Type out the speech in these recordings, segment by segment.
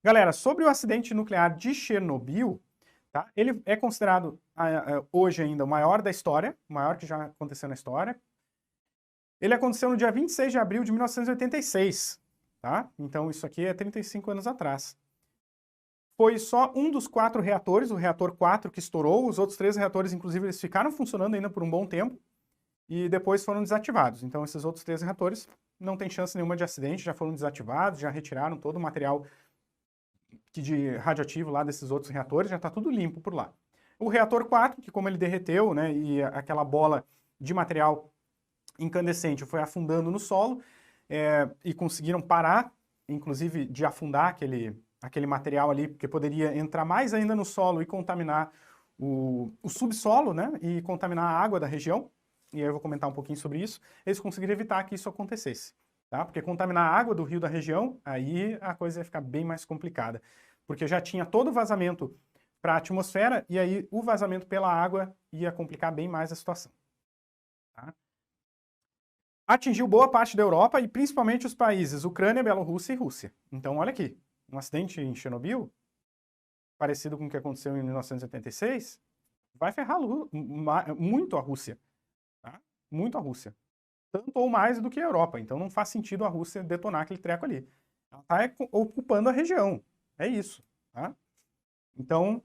Galera, sobre o acidente nuclear de Chernobyl, tá? Ele é considerado hoje ainda o maior da história, o maior que já aconteceu na história. Ele aconteceu no dia 26 de abril de 1986, tá? Então isso aqui é 35 anos atrás. Foi só um dos 4 reatores, o reator 4, que estourou. Os outros 3 reatores, inclusive, eles ficaram funcionando ainda por um bom tempo e depois foram desativados. Então esses outros 3 reatores não tem chance nenhuma de acidente, já foram desativados, já retiraram todo o material de radioativo lá desses outros reatores, já está tudo limpo por lá. O reator 4, que como ele derreteu, né, e aquela bola de material incandescente foi afundando no solo, e conseguiram parar, inclusive, de afundar aquele material ali, porque poderia entrar mais ainda no solo e contaminar o subsolo, né, e contaminar a água da região, e aí eu vou comentar um pouquinho sobre isso. Eles conseguiram evitar que isso acontecesse, tá? Porque contaminar a água do rio da região, aí a coisa ia ficar bem mais complicada, porque já tinha todo o vazamento para a atmosfera, e aí o vazamento pela água ia complicar bem mais a situação. Tá? Atingiu boa parte da Europa e principalmente os países Ucrânia, Bielorrússia e Rússia. Então, olha aqui, um acidente em Chernobyl, parecido com o que aconteceu em 1986, vai ferrar muito a Rússia, tá? Muito a Rússia. Tanto ou mais do que a Europa. Então, não faz sentido a Rússia detonar aquele treco ali. Ela está ocupando a região. É isso, tá? Então,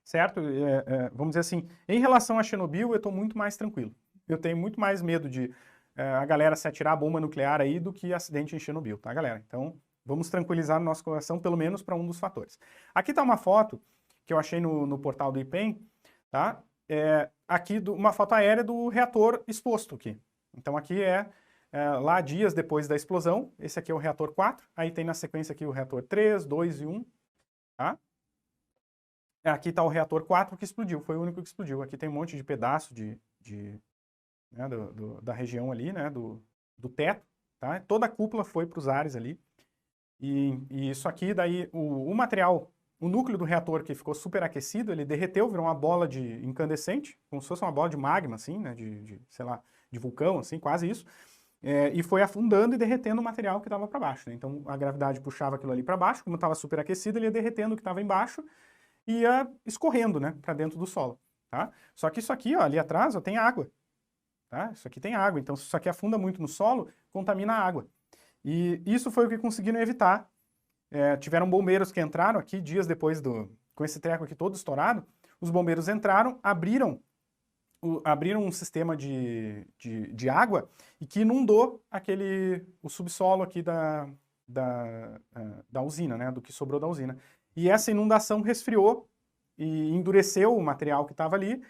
certo? Vamos dizer assim, em relação a Chernobyl, eu estou muito mais tranquilo. Eu tenho muito mais medo de a galera se atirar a bomba nuclear aí do que acidente em Chernobyl, tá, galera? Então, vamos tranquilizar o nosso coração, pelo menos para um dos fatores. Aqui está uma foto que eu achei no portal do IPEM, tá? Aqui uma foto aérea do reator exposto aqui. Então, aqui lá dias depois da explosão. Esse aqui é o reator 4, aí tem na sequência aqui o reator 3, 2 e 1, tá? Aqui está o reator 4 que explodiu, foi o único que explodiu. Aqui tem um monte de pedaço né, da região ali, né, do teto, tá? Toda a cúpula foi para os ares ali. E isso aqui, daí, o material, o núcleo do reator que ficou superaquecido, ele derreteu, virou uma bola de incandescente, como se fosse uma bola de magma, assim, né, sei lá, de vulcão, assim, quase isso. E foi afundando e derretendo o material que estava para baixo, né? Então a gravidade puxava aquilo ali para baixo, como estava superaquecido, ele ia derretendo o que estava embaixo, ia escorrendo, né, para dentro do solo, tá? Só que isso aqui, ó, ali atrás, ó, tem água, tá? Isso aqui tem água, então se isso aqui afunda muito no solo, contamina a água. E isso foi o que conseguiram evitar. Tiveram bombeiros que entraram aqui dias depois com esse treco aqui todo estourado, os bombeiros entraram, abriram um sistema de água e que inundou o subsolo aqui da usina, né, do que sobrou da usina. E essa inundação resfriou e endureceu o material que estava ali,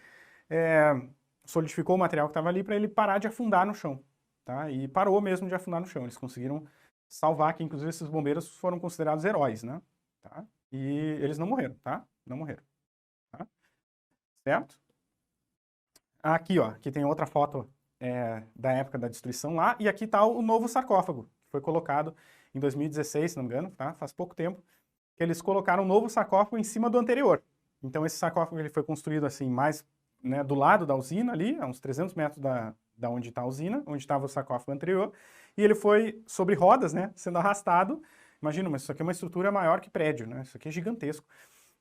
solidificou o material que estava ali para ele parar de afundar no chão, tá? E parou mesmo de afundar no chão. Eles conseguiram salvar, que inclusive esses bombeiros foram considerados heróis, né? Tá? E eles não morreram, tá? Não morreram, tá? Certo? Aqui, ó, aqui tem outra foto da época da destruição lá, e aqui está o novo sarcófago, que foi colocado em 2016, se não me engano, tá? Faz pouco tempo, que eles colocaram um novo sarcófago em cima do anterior. Então esse sarcófago ele foi construído assim, mais, né, do lado da usina ali, a uns 300 metros da onde está a usina, onde estava o sarcófago anterior, e ele foi sobre rodas, né, sendo arrastado. Imagina, mas isso aqui é uma estrutura maior que prédio, né? Isso aqui é gigantesco.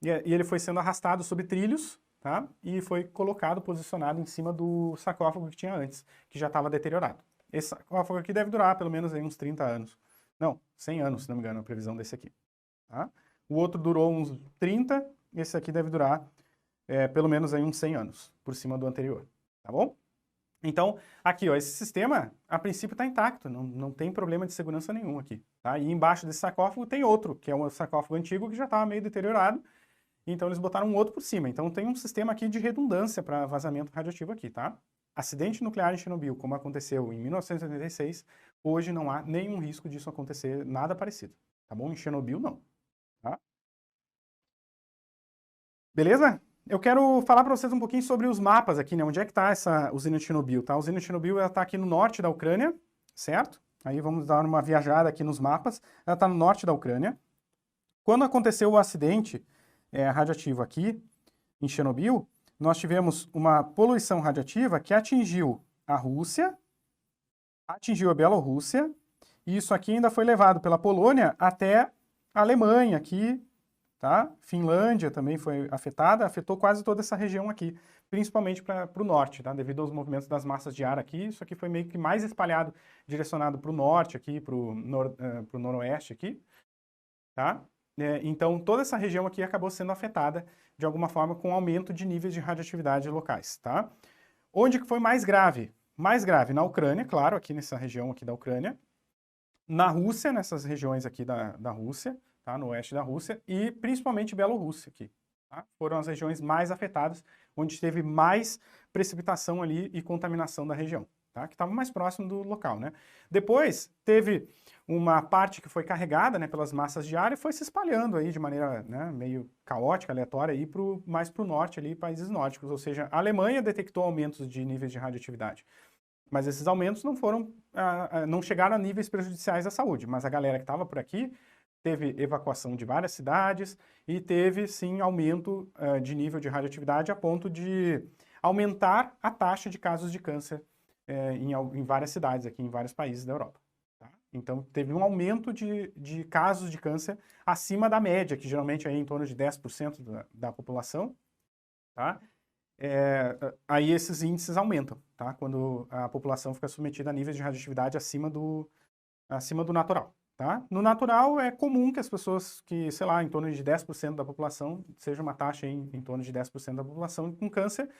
E ele foi sendo arrastado sobre trilhos, tá? E foi colocado, posicionado em cima do sarcófago que tinha antes, que já estava deteriorado. Esse sarcófago aqui deve durar pelo menos aí uns 30 anos. Não, 100 anos, se não me engano, a previsão desse aqui. Tá? O outro durou uns 30, esse aqui deve durar pelo menos aí uns 100 anos, por cima do anterior. Tá bom? Então, aqui, ó, esse sistema, a princípio está intacto, não tem problema de segurança nenhum aqui. Tá? E embaixo desse sarcófago tem outro, que é um sarcófago antigo que já estava meio deteriorado, então eles botaram um outro por cima. Então tem um sistema aqui de redundância para vazamento radioativo aqui, tá? Acidente nuclear em Chernobyl, como aconteceu em 1986, hoje não há nenhum risco disso acontecer, nada parecido, tá bom? Em Chernobyl, não, tá? Beleza? Eu quero falar para vocês um pouquinho sobre os mapas aqui, né? Onde é que está essa usina de Chernobyl, tá? A usina de Chernobyl, ela está aqui no norte da Ucrânia, certo? Aí vamos dar uma viajada aqui nos mapas. Ela está no norte da Ucrânia. Quando aconteceu o acidente radioativo aqui, em Chernobyl, nós tivemos uma poluição radioativa que atingiu a Rússia, atingiu a Bielorrússia, e isso aqui ainda foi levado pela Polônia até a Alemanha aqui, tá? Finlândia também foi afetada, afetou quase toda essa região aqui, principalmente para o norte, tá? Devido aos movimentos das massas de ar aqui, isso aqui foi meio que mais espalhado, direcionado para o norte aqui, para o noroeste aqui, tá? Então, toda essa região aqui acabou sendo afetada, de alguma forma, com aumento de níveis de radioatividade locais, tá? Onde que foi mais grave? Mais grave na Ucrânia, claro, aqui nessa região aqui da Ucrânia, na Rússia, nessas regiões aqui da Rússia, tá? No oeste da Rússia, e principalmente Bielorrússia aqui, tá? Foram as regiões mais afetadas, onde teve mais precipitação ali e contaminação da região, tá? Que estava mais próximo do local, né? Depois, teve uma parte que foi carregada, né, pelas massas de ar e foi se espalhando aí de maneira, né, meio caótica, aleatória, aí mais para o norte ali, países nórdicos, ou seja, a Alemanha detectou aumentos de níveis de radioatividade. Mas esses aumentos não chegaram a níveis prejudiciais à saúde, mas a galera que estava por aqui teve evacuação de várias cidades e teve, sim, aumento de nível de radioatividade a ponto de aumentar a taxa de casos de câncer em várias cidades aqui, em vários países da Europa. Tá? Então, teve um aumento de casos de câncer acima da média, que geralmente é em torno de 10% da população, tá? Aí esses índices aumentam, tá? Quando a população fica submetida a níveis de radioatividade acima do natural, tá? No natural é comum que as pessoas sei lá, em torno de 10% da população, seja uma taxa em torno de 10% da população com câncer.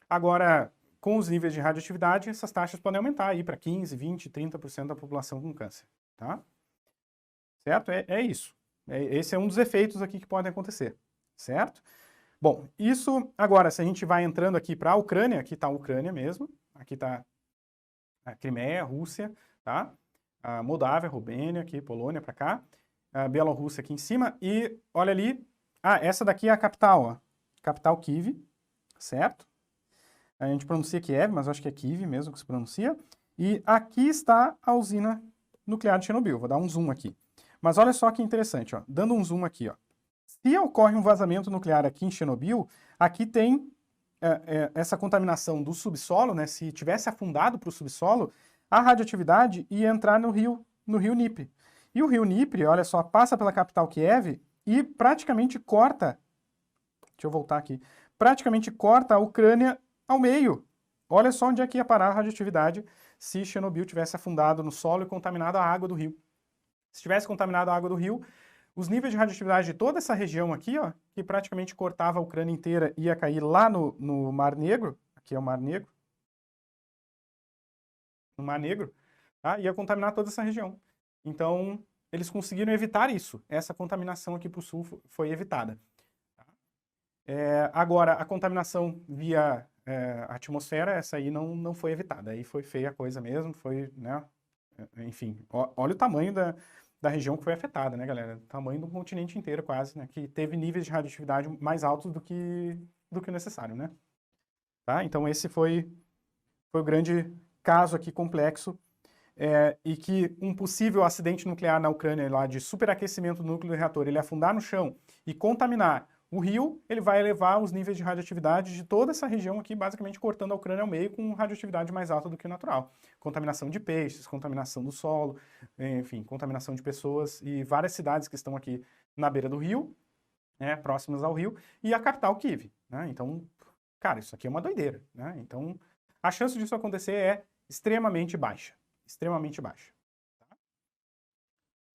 Agora, com os níveis de radioatividade, essas taxas podem aumentar aí para 15, 20, 30% da população com câncer, tá? Certo? É isso. Esse é um dos efeitos aqui que podem acontecer, certo? Bom, isso agora, se a gente vai entrando aqui para a Ucrânia, aqui está a Ucrânia mesmo, aqui está a Crimeia, a Rússia, tá? A Moldávia, a Romênia, aqui, Polônia para cá, a Bielorrússia aqui em cima, e olha ali, essa daqui é a capital, ó, capital Kyiv, certo? A gente pronuncia Kiev, mas eu acho que é Kyiv mesmo que se pronuncia, e aqui está a usina nuclear de Chernobyl, vou dar um zoom aqui. Mas olha só que interessante, ó, dando um zoom aqui, ó. Se ocorre um vazamento nuclear aqui em Chernobyl, aqui tem essa contaminação do subsolo, né? Se tivesse afundado para o subsolo, a radioatividade ia entrar no rio Dnipro. E o rio Dnipro, olha só, passa pela capital Kiev e praticamente corta, deixa eu voltar aqui, praticamente corta a Ucrânia ao meio. Olha só onde é que ia parar a radioatividade se Chernobyl tivesse afundado no solo e contaminado a água do rio. Se tivesse contaminado a água do rio, os níveis de radioatividade de toda essa região aqui, ó, que praticamente cortava a Ucrânia inteira, ia cair lá no Mar Negro, aqui é o Mar Negro, no Mar Negro, tá? Ia contaminar toda essa região. Então, eles conseguiram evitar isso. Essa contaminação aqui para o sul foi evitada. Tá? Agora, a contaminação via atmosfera, essa aí não foi evitada. Aí foi feia a coisa mesmo, foi, né? Enfim, olha o tamanho da região que foi afetada, né, galera? O tamanho do continente inteiro, quase, né? Que teve níveis de radioatividade mais altos do que o necessário, né? Tá? Então, esse foi o grande caso aqui complexo e que um possível acidente nuclear na Ucrânia, lá de superaquecimento do núcleo do reator, ele afundar no chão e contaminar o rio, ele vai elevar os níveis de radioatividade de toda essa região aqui, basicamente cortando a Ucrânia ao meio com radioatividade mais alta do que o natural. Contaminação de peixes, contaminação do solo, enfim, contaminação de pessoas e várias cidades que estão aqui na beira do rio, né, próximas ao rio, e a capital Kyiv, né? Então, cara, isso aqui é uma doideira, né? Então, a chance disso acontecer é extremamente baixa, extremamente baixa. Tá?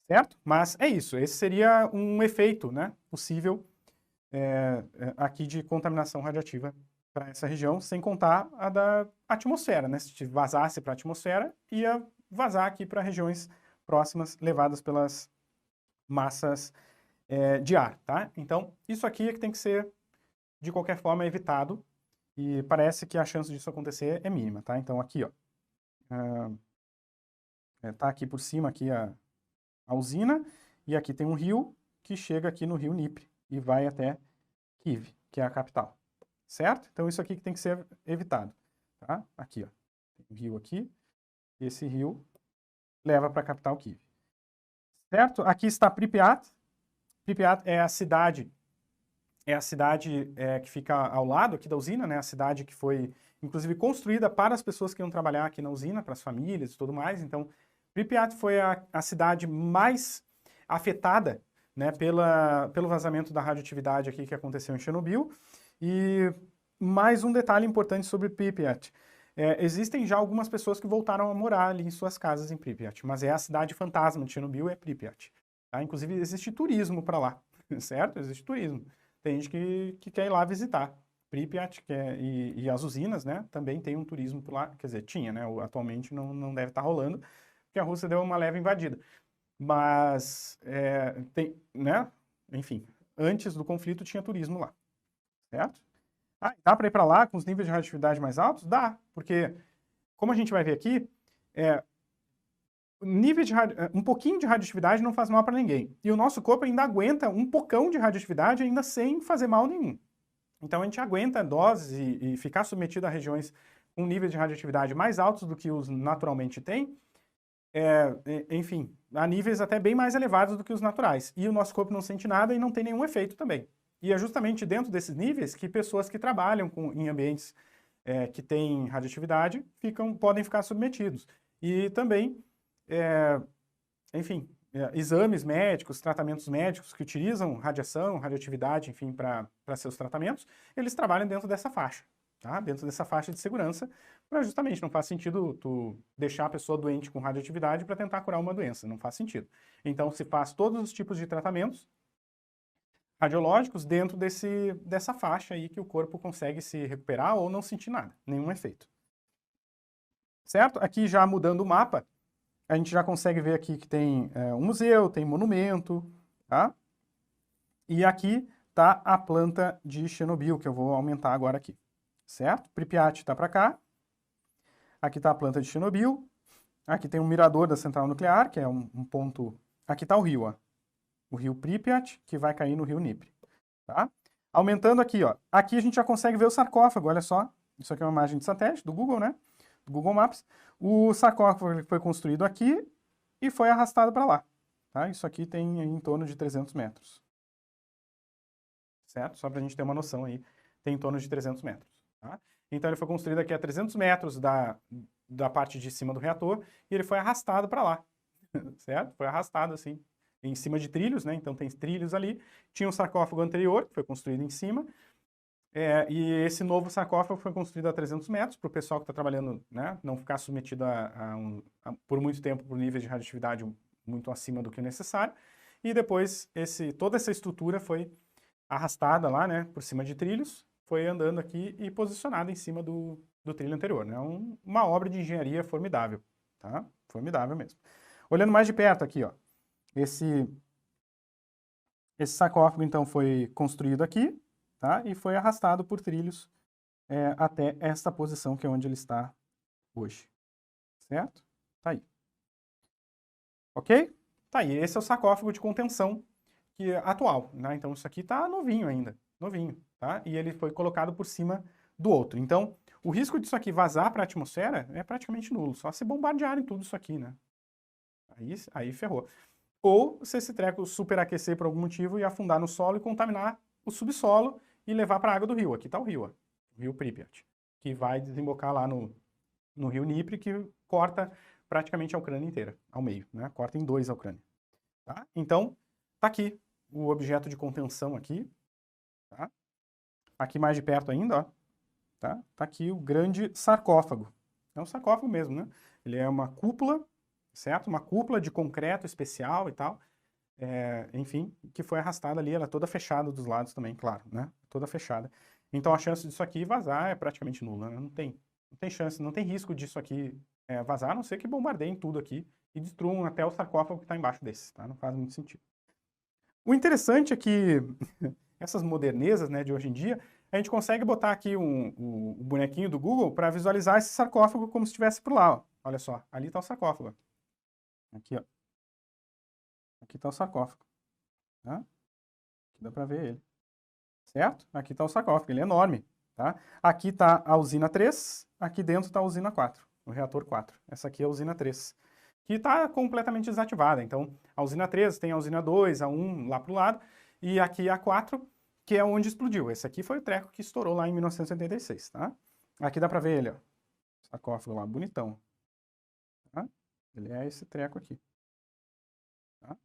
Certo? Mas é isso, esse seria um efeito, né, possível aqui de contaminação radioativa para essa região, sem contar a da atmosfera, né? Se vazasse para a atmosfera, ia vazar aqui para regiões próximas, levadas pelas massas de ar, tá? Então, isso aqui é que tem que ser, de qualquer forma, evitado, e parece que a chance disso acontecer é mínima, tá? Então, aqui, ó, tá aqui por cima aqui a usina, e aqui tem um rio que chega aqui no rio Dnipro, e vai até Kyiv, que é a capital, certo? Então, isso aqui que tem que ser evitado, tá? Aqui, ó, tem um rio aqui, e esse rio leva para a capital Kyiv, certo? Aqui está Pripyat. Pripyat é a cidade que fica ao lado aqui da usina, né? A cidade que foi, inclusive, construída para as pessoas que iam trabalhar aqui na usina, para as famílias e tudo mais. Então, Pripyat foi a cidade mais afetada né, pelo vazamento da radioatividade aqui que aconteceu em Chernobyl. E mais um detalhe importante sobre Pripyat. Existem já algumas pessoas que voltaram a morar ali em suas casas em Pripyat, mas é a cidade fantasma de Chernobyl, é Pripyat. Tá? Inclusive, existe turismo para lá, certo? Existe turismo. Tem gente que quer ir lá visitar. Pripyat e as usinas, né, também tem um turismo por lá, quer dizer, tinha, né, atualmente não deve estar rolando, porque a Rússia deu uma leve invadida. Mas, tem, né, enfim, antes do conflito tinha turismo lá, certo? Dá para ir para lá com os níveis de radioatividade mais altos? Dá, porque, como a gente vai ver aqui, um pouquinho de radioatividade não faz mal para ninguém. E o nosso corpo ainda aguenta um pocão de radioatividade ainda sem fazer mal nenhum. Então a gente aguenta doses e ficar submetido a regiões com níveis de radioatividade mais altos do que os naturalmente têm, enfim, a níveis até bem mais elevados do que os naturais. E o nosso corpo não sente nada e não tem nenhum efeito também. E é justamente dentro desses níveis que pessoas que trabalham em ambientes que têm radioatividade podem ficar submetidos. E também, enfim, exames médicos, tratamentos médicos que utilizam radiação, radioatividade, enfim, para seus tratamentos, eles trabalham dentro dessa faixa, tá? Dentro dessa faixa de segurança, para justamente não faz sentido tu deixar a pessoa doente com radioatividade para tentar curar uma doença, não faz sentido. Então se faz todos os tipos de tratamentos radiológicos dentro dessa faixa aí que o corpo consegue se recuperar ou não sentir nada, nenhum efeito. Certo? Aqui já mudando o mapa, a gente já consegue ver aqui que tem um museu, tem monumento, tá? E aqui está a planta de Chernobyl, que eu vou aumentar agora aqui, certo? Pripyat está para cá. Aqui está a planta de Chernobyl. Aqui tem um mirador da central nuclear, que é um ponto... Aqui está o rio, ó. O rio Pripyat, que vai cair no rio Dnipro, tá? Aumentando aqui, ó. Aqui a gente já consegue ver o sarcófago, olha só. Isso aqui é uma imagem de satélite do Google, né? Do Google Maps. O sarcófago foi construído aqui e foi arrastado para lá. Tá? Isso aqui tem em torno de 300 metros. Certo? Só para a gente ter uma noção aí, tem em torno de 300 metros. Tá? Então ele foi construído aqui a 300 metros da parte de cima do reator e ele foi arrastado para lá. Certo? Foi arrastado assim, em cima de trilhos, né? Então tem trilhos ali. Tinha um sarcófago anterior, que foi construído em cima. E esse novo sarcófago foi construído a 300 metros, para o pessoal que está trabalhando, né, não ficar submetido por muito tempo por níveis de radioatividade muito acima do que é necessário. E depois toda essa estrutura foi arrastada lá, né, por cima de trilhos, foi andando aqui e posicionada em cima do trilho anterior. Né? Uma obra de engenharia formidável, tá? Formidável mesmo. Olhando mais de perto aqui, ó, esse sarcófago, então, foi construído aqui, tá? E foi arrastado por trilhos até esta posição, que é onde ele está hoje. Certo? Tá aí. Ok? Tá aí. Esse é o sarcófago de contenção atual, né? Então, isso aqui tá novinho ainda. Novinho, tá? E ele foi colocado por cima do outro. Então, o risco disso aqui vazar para a atmosfera é praticamente nulo. Só se bombardearem tudo isso aqui, né? Aí ferrou. Ou se esse treco superaquecer por algum motivo e afundar no solo e contaminar o subsolo e levar para a água do rio. Aqui está o rio, ó, o rio Pripyat, que vai desembocar lá no rio Dnipro, que corta praticamente a Ucrânia inteira, ao meio, né? Corta em dois a Ucrânia. Tá? Então, tá aqui o objeto de contenção aqui, tá? Aqui mais de perto ainda, ó, tá? Tá aqui o grande sarcófago. É um sarcófago mesmo, né? Ele é uma cúpula, certo? Uma cúpula de concreto especial e tal. Enfim, que foi arrastada ali, ela é toda fechada dos lados também, claro, né? Toda fechada. Então a chance disso aqui vazar é praticamente nula, né? Não tem chance, não tem risco disso aqui vazar, a não ser que bombardeiem tudo aqui e destruam até o sarcófago que está embaixo desse, tá? Não faz muito sentido. O interessante é que essas modernezas, né, de hoje em dia, a gente consegue botar aqui o bonequinho do Google para visualizar esse sarcófago como se estivesse por lá, ó. Olha só, ali está o sarcófago. Aqui, ó. Aqui está o sarcófago. Tá? Aqui dá para ver ele. Certo? Aqui está o sarcófago, ele é enorme. Tá? Aqui está a usina 3, aqui dentro está a usina 4, o reator 4. Essa aqui é a usina 3, que está completamente desativada. Então, a usina 3 tem a usina 2, a 1 lá para o lado, e aqui a 4, que é onde explodiu. Esse aqui foi o treco que estourou lá em 1986. Tá? Aqui dá para ver ele, ó. Sarcófago lá, bonitão. Tá? Ele é esse treco aqui. Tá?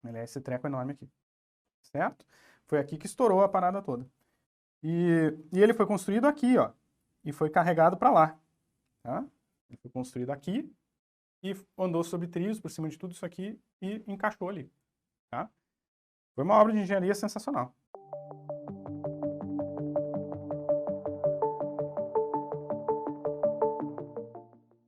Ele é esse treco enorme aqui, certo? Foi aqui que estourou a parada toda. E ele foi construído aqui, ó, e foi carregado para lá, tá? Ele foi construído aqui e andou sobre trilhos por cima de tudo isso aqui e encaixou ali, tá? Foi uma obra de engenharia sensacional.